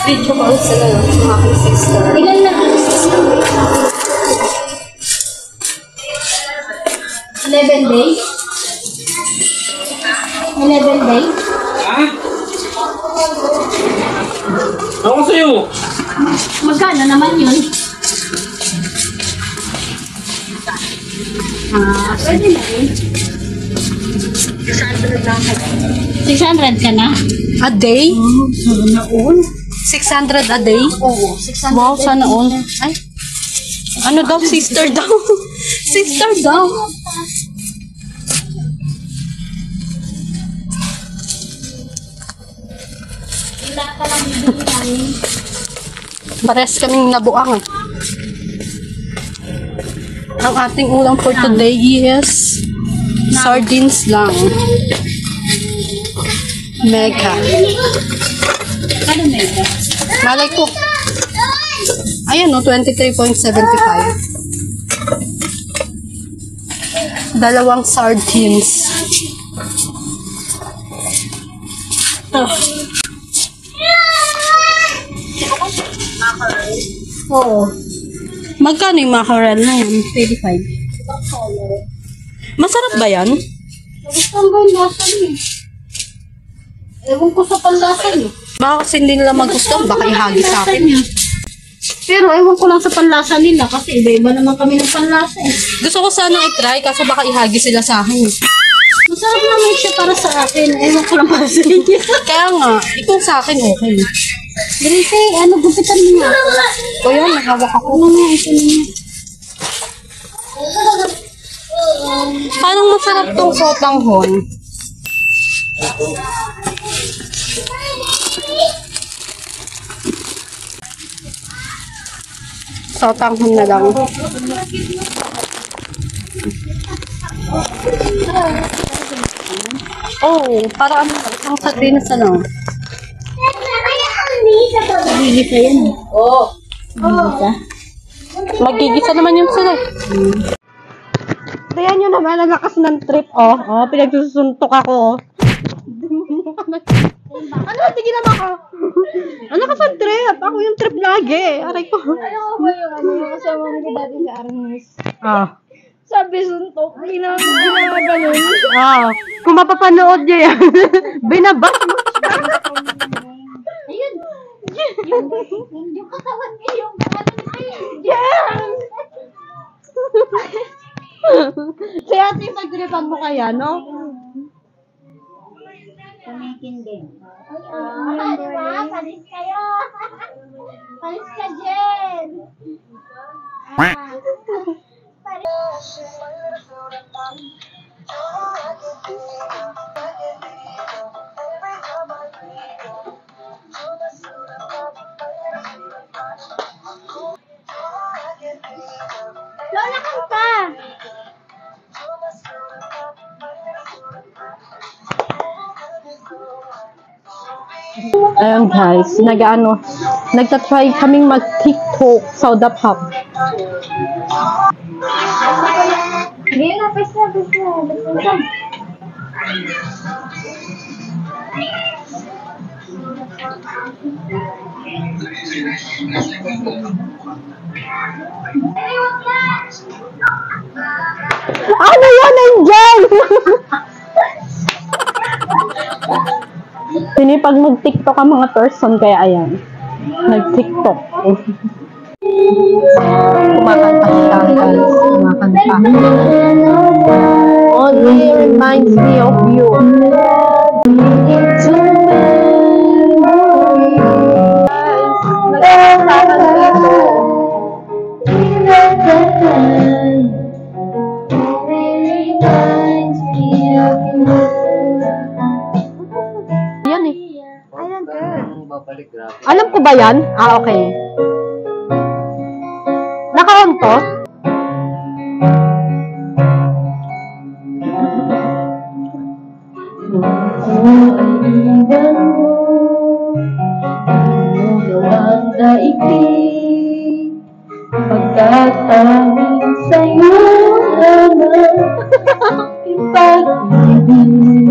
Video call sila yun sa aking sister. Ilan na ang sister? 11 days? 11 days? Ha? Ako sa'yo. Magkano naman yun? Pwede na yun. 600 ka na? A day? Oo, sana all. 600 a day? Oo, 600. Wow, sana all. Ay, ano daw? Sister daw. Sister daw. Wala ka lang bibili namin. Pares kaming nabuang. Ang ating ulam for today is sardines lang. Mega. Ano mega? Malay ko. Ayan no, 23.75. Dalawang sardines. Oh. Oo. Magkano yung mackerel na yan? 25. Masarap ba yan? Gusto ang gawin lasa niya. Ewan ko sa panlasa niya. Baka kasi hindi nila magusto. Baka ihagi sa akin. Pero ewan ko lang sa panlasa nila kasi iba-iba naman kami ng panlasa eh. Gusto ko sanang i-try kaso baka ihagi sila sa akin. Masarap naman siya para sa akin. Ewan ko lang para sa inyo. Kaya nga, ito sa akin okay. Grite, ano gupitan niya? O yan, nahawak ako. Ano nga ito niya? Paano masarap tong sotanghon? Sotanghon na lang. Oh, para ano, isang sardinas ano. Bili ka yan. Oo. Bili ka? Magigisa naman yung sila. Kaya nyo naman, ang lakas ng trip, oh. Oh, pinagsusuntok ako, oh. Ano, tigil naman ako. Ang lakas ng trip. Ako yung trip lagi. Aray ko. Ano ba yung ano yung kasama mo dati sa Arnis? Ah. Sabi suntok, ginaganon. Ah. Kung mapapanood nyo yan, binabas mo. Ayun. Yung katawan niya yung Yes! Si ate, pagtripan mo kaya, no? Pamikin din. Di ba? Palis kayo. Palis ka, Jen. Lola, kanta. Ayan guys, nagtatry kaming mag-TikTok sa Dapap. Ngayon na, pesa. Ano yan, Angel? Pini pag mag-TikTok ang mga person, kaya ayan. Nag-TikTok. Kumakanta siya, guys. Kumakanta. Only reminds me of you. Into memory. Guys, nagkakasama dito. Yan eh. Alam ko ba yan? Ah, okay. Naka-on to? Pagkatanging sa'yo naman yung pag-ibig.